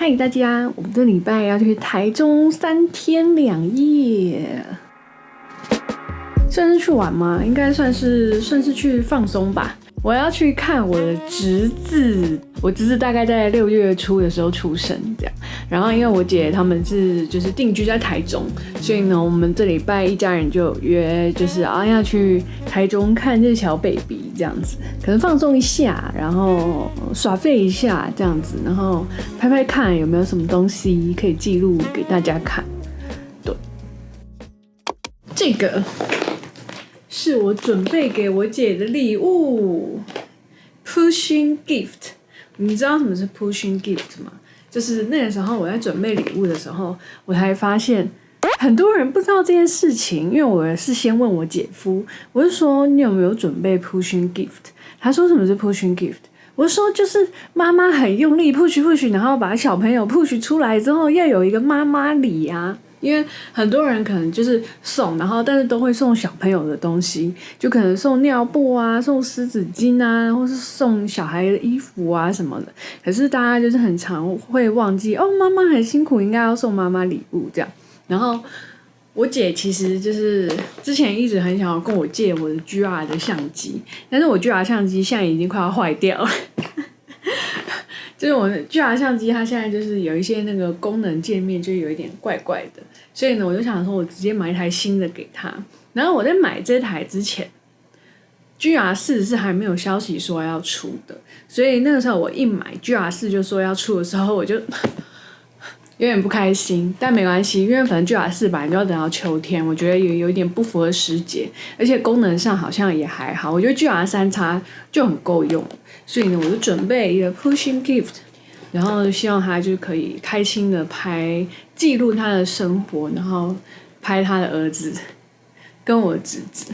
嗨，大家，我们这礼拜要去台中3天2夜，算是去玩吗？应该算是去放松吧。我要去看我的侄子，我侄子大概在6月初的时候出生，这样。然后因为我姐他们就是定居在台中，所以呢，我们这礼拜一家人就有约，就是要去台中看这小 baby 这样子，可能放松一下，然后耍废一下这样子，然后拍拍看有没有什么东西可以记录给大家看。对，这个是我准备给我姐的礼物 ，Pushing Gift。你知道什么是 Pushing Gift 吗？就是那个时候我在准备礼物的时候，我才发现很多人不知道这件事情。因为我是先问我姐夫，我就说你有没有准备 Pushing Gift？ 他说什么是 Pushing Gift？ 我说就是妈妈很用力 push， 然后把小朋友 push 出来之后，要有一个妈妈礼啊。因为很多人可能就是送，然后但是都会送小朋友的东西，就可能送尿布啊，送湿纸巾啊，或是送小孩的衣服啊什么的。可是大家就是很常会忘记哦，妈妈很辛苦，应该要送妈妈礼物这样。然后我姐其实就是之前一直很想要跟我借我的 GR 的相机，但是我 GR 相机现在已经快要坏掉了。就是我的 GR 相机，它现在就是有一些那个功能界面就有一点怪怪的，所以呢，我就想说我直接买一台新的给他。然后我在买这台之前 ，GR4 是还没有消息说要出的，所以那个时候我一买 GR4 就说要出的时候，我就有点不开心，但没关系，因为反正 GR4 本来就要等到秋天，我觉得也有一点不符合时节，而且功能上好像也还好，我觉得 GR3X 就很够用，所以呢，我就准备一个 Pushing Gift， 然后希望他就可以开心的拍，记录他的生活，然后拍他的儿子跟我侄子，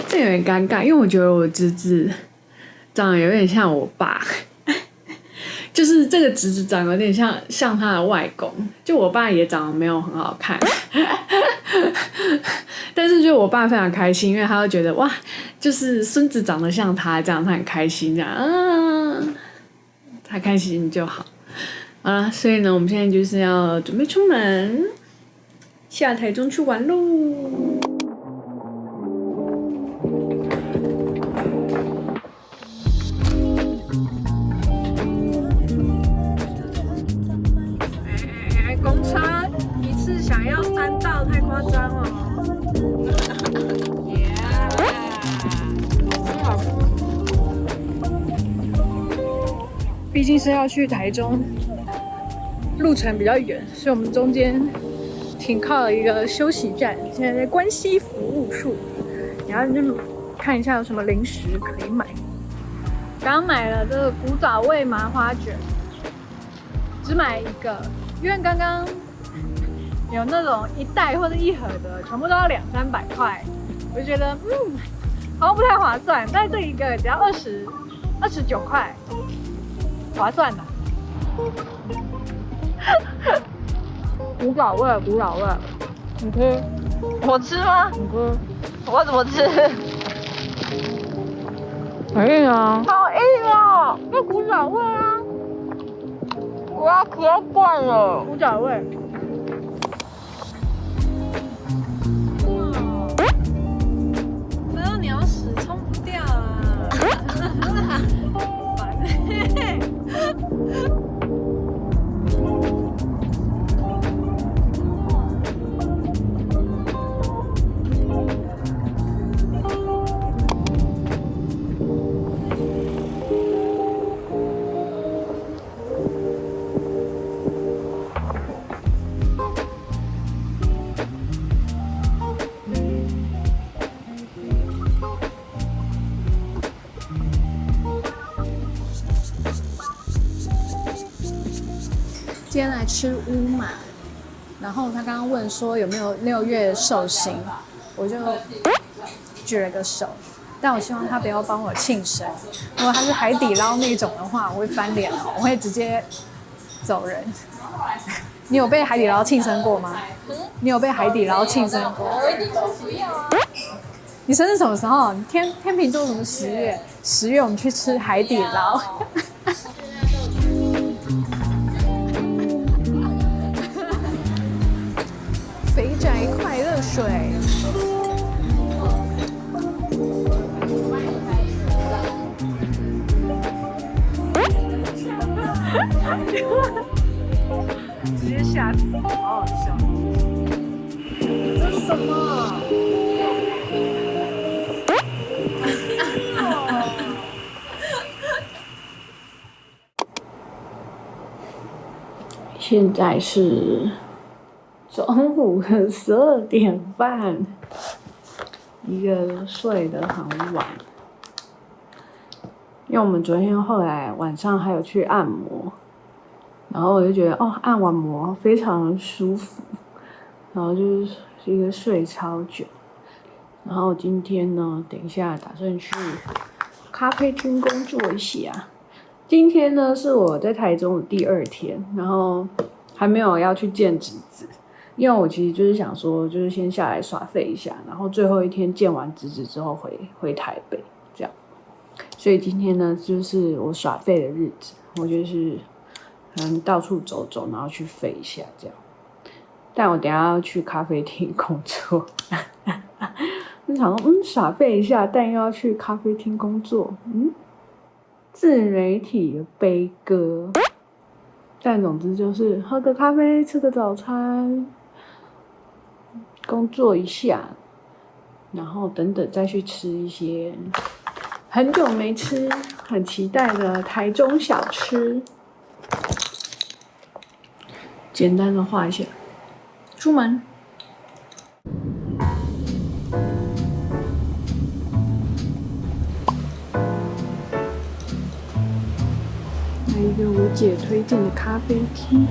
这有点尴尬，因为我觉得我侄子长得有点像我爸。就是这个侄子长得有点像他的外公，就我爸也长得没有很好看，但是就我爸非常开心，因为他会觉得哇，就是孙子长得像他这样，他很开心这样啊，他开心就好啊。所以呢，我们现在就是要准备出门，下台中去玩喽。公车一次想要3道，太夸张了。毕竟是要去台中，路程比较远，所以我们中间停靠了一个休息站，现在在关西服务处，然后就看一下有什么零食可以买。刚买了这个古早味麻花卷，只买一个。因为刚刚有那种1袋或者1盒的，全部都要200-300块，我就觉得好像不太划算。但是这一个只要29块，划算的。古早味，你吃？我吃吗？你吃？我怎么吃？很硬啊！好硬哦！那古早味啊！我要嗑惯了。古早味。没有你要屎冲不掉啊！烦欸。今天来吃乌马，然后他刚刚问说有没有6月寿星，我就举了个手，但我希望他不要帮我庆生。如果他是海底捞那种的话，我会翻脸哦，我会直接走人。你有被海底捞庆生过吗？你有被海底捞庆生过？我一定说不要啊！你生日什么时候？你天秤座什么10月？10月我们去吃海底捞。水。直接吓死，好好笑。这是什么？现在是中午的12点半，一个睡得很晚，因为我们昨天后来晚上还有去按摩，然后我就觉得按完摩非常舒服，然后就是一个睡超久，然后今天呢，等一下打算去咖啡厅工作一下。今天呢是我在台中的第2天，然后还没有要去见侄子，因为我其实就是想说，就是先下来耍废一下，然后最后一天见完侄子之后回台北这样。所以今天呢就是我耍废的日子，我就是可能到处走走，然后去废一下这样。但我等一下要去咖啡厅工作，就想说耍废一下，但又要去咖啡厅工作，自媒体的悲歌。但总之就是喝个咖啡，吃个早餐，工作一下，然后等等再去吃一些很久没吃、很期待的台中小吃。简单的画一下，出门。来一个我姐推荐的咖啡厅。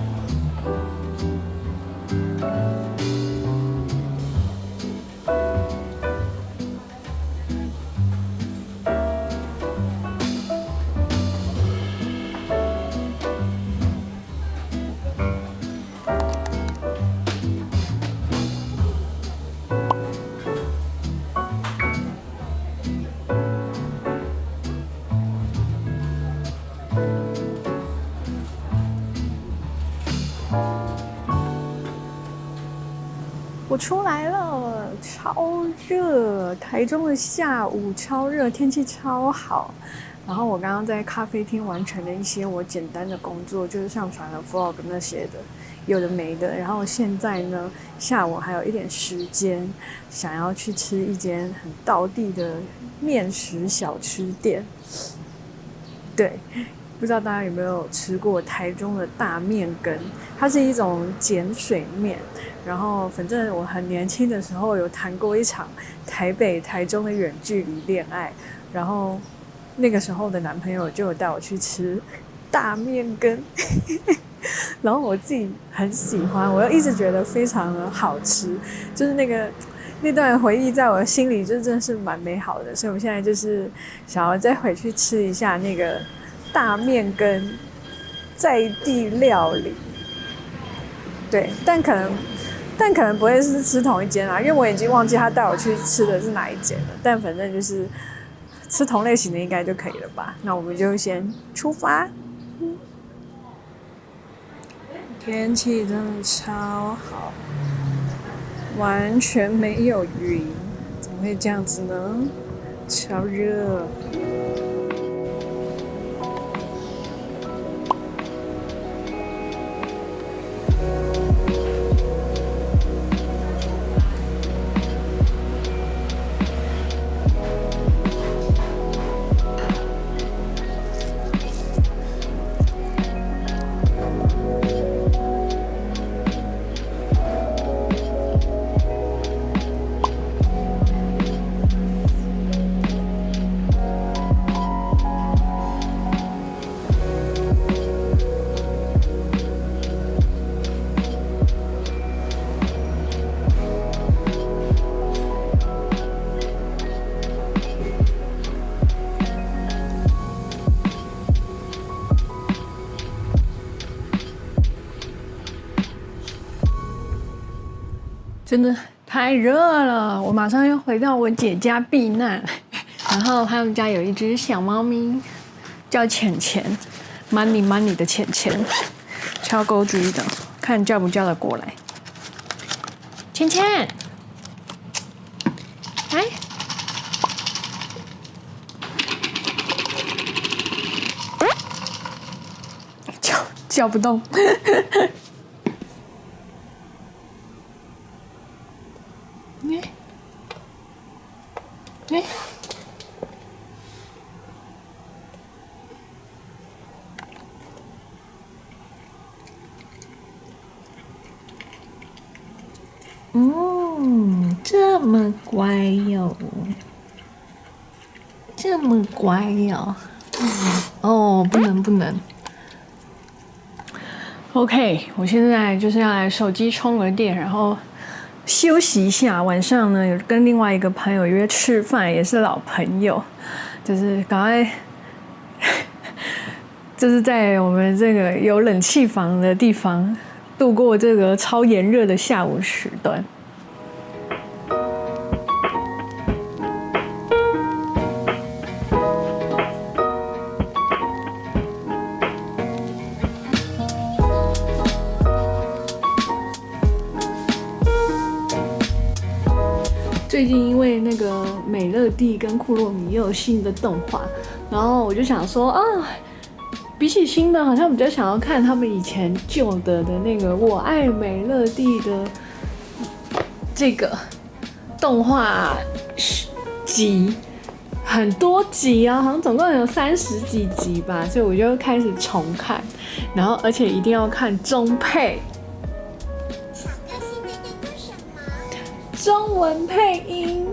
我出来了，超热！台中的下午超热，天气超好。然后我刚刚在咖啡厅完成了一些我简单的工作，就是上传了 vlog 那些的，有的没的。然后现在呢，下午还有一点时间，想要去吃一间很道地的面食小吃店。对，不知道大家有没有吃过台中的大面羹？它是一种碱水面。然后反正我很年轻的时候有谈过一场台北、台中的远距离恋爱，然后那个时候的男朋友就有带我去吃大面羹，然后我自己很喜欢，我又一直觉得非常的好吃，就是那段回忆在我的心里就真的是蛮美好的，所以我现在就是想要再回去吃一下那个大面羹在地料理。对，但可能不会是吃同一间啦，因为我已经忘记他带我去吃的是哪一间了。但反正就是吃同类型的应该就可以了吧？那我们就先出发。天气真的超好，完全没有云，怎么会这样子呢？超热。真的太热了，我马上要回到我姐家避难。然后他们家有一只小猫咪，叫浅浅 ，money 的浅浅，超勾追的，看叫不叫得过来。浅浅，来，叫不动。这么乖哟，这么乖哟。哦，不能。OK， 我现在就是要来手机充个电，然后休息一下。晚上呢，有跟另外一个朋友约吃饭，也是老朋友，就是赶快，就是在我们这个有冷气房的地方度过这个超炎热的下午时段。最近因为那个美乐蒂跟库洛米又有新的动画，然后我就想说啊，比起新的，好像比较想要看他们以前旧的那个《我爱美乐蒂》的这个动画集，很多集啊，好像总共有30几集吧，所以我就开始重看，然后而且一定要看中配。中文配音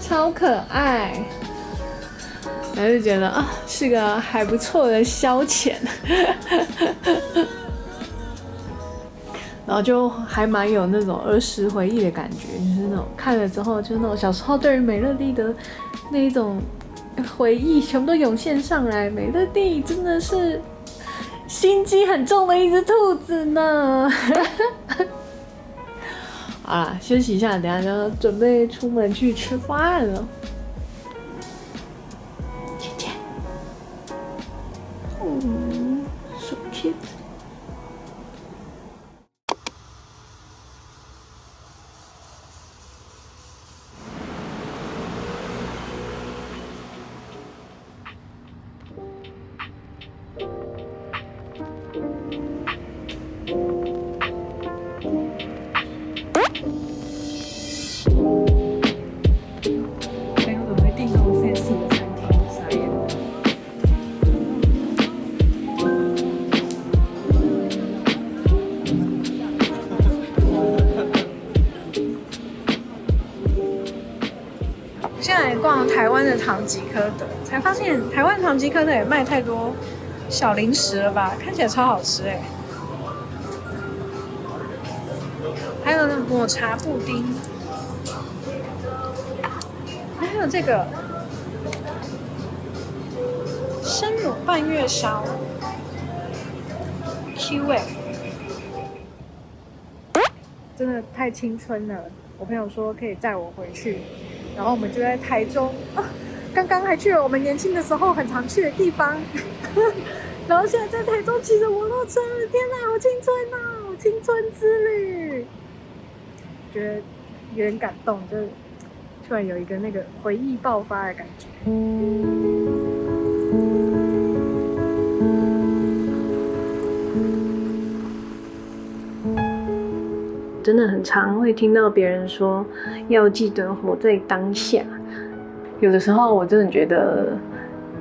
超可爱，然后就觉得啊，是个还不错的消遣，然后就还蛮有那种儿时回忆的感觉，就是那种看了之后，就是那种小时候对于美乐蒂的那一种回忆全部都涌现上来。美乐蒂真的是心机很重的一只兔子呢。好啦，休息一下，等一下就准备出门去吃饭了。姐姐，so cute。现在来逛台湾的唐吉诃德，才发现台湾唐吉诃德也卖太多小零食了吧？看起来超好吃哎！还有抹茶布丁，还有这个生乳半月烧 ，Q 哎，真的太青春了！我朋友说可以载我回去。然后我们就在台中啊，刚刚还去了我们年轻的时候很常去的地方，然后现在在台中骑着摩托车，天哪，好青春啊，好青春之旅，觉得有点感动，就突然有一个那个回忆爆发的感觉。真的很常会听到别人说要记得活在当下，有的时候我真的觉得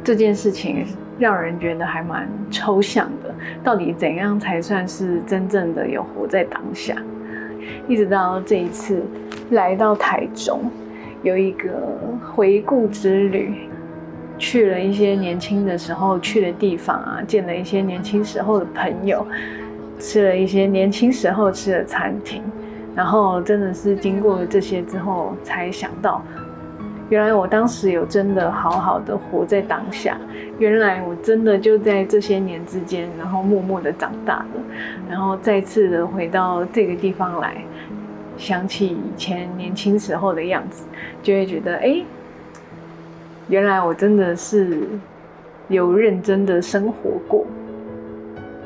这件事情让人觉得还蛮抽象的，到底怎样才算是真正的有活在当下？一直到这一次来到台中，有一个回顾之旅，去了一些年轻的时候去的地方啊，见了一些年轻时候的朋友，吃了一些年轻时候吃的餐厅，然后真的是经过这些之后才想到，原来我当时有真的好好的活在当下，原来我真的就在这些年之间，然后默默的长大了，然后再次的回到这个地方来，想起以前年轻时候的样子，就会觉得原来我真的是有认真的生活过。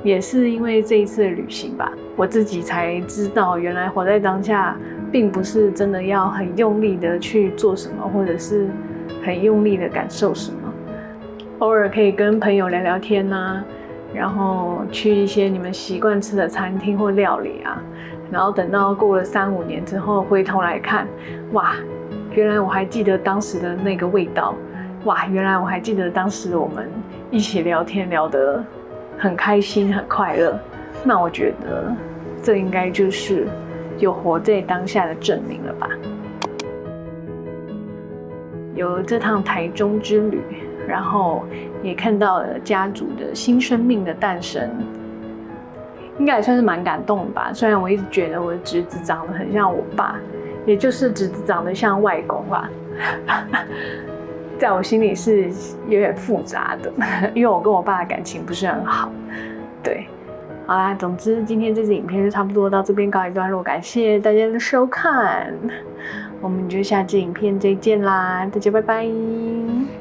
也是因为这一次的旅行吧，我自己才知道，原来活在当下并不是真的要很用力的去做什么，或者是很用力的感受什么。偶尔可以跟朋友聊聊天啊，然后去一些你们习惯吃的餐厅或料理啊，然后等到过了3-5年之后回头来看，哇，原来我还记得当时的那个味道，哇，原来我还记得当时我们一起聊天聊得很开心很快乐。那我觉得这应该就是有活在当下的证明了吧。有这趟台中之旅，然后也看到了家族的新生命的诞生，应该也算是蛮感动的吧。虽然我一直觉得我的侄子长得很像我爸，也就是侄子长得像外公吧，在我心里是有点复杂的，因为我跟我爸的感情不是很好。对，好啦，总之今天这支影片就差不多到这边告一段落，感谢大家的收看，我们就下支影片再见啦，大家拜拜。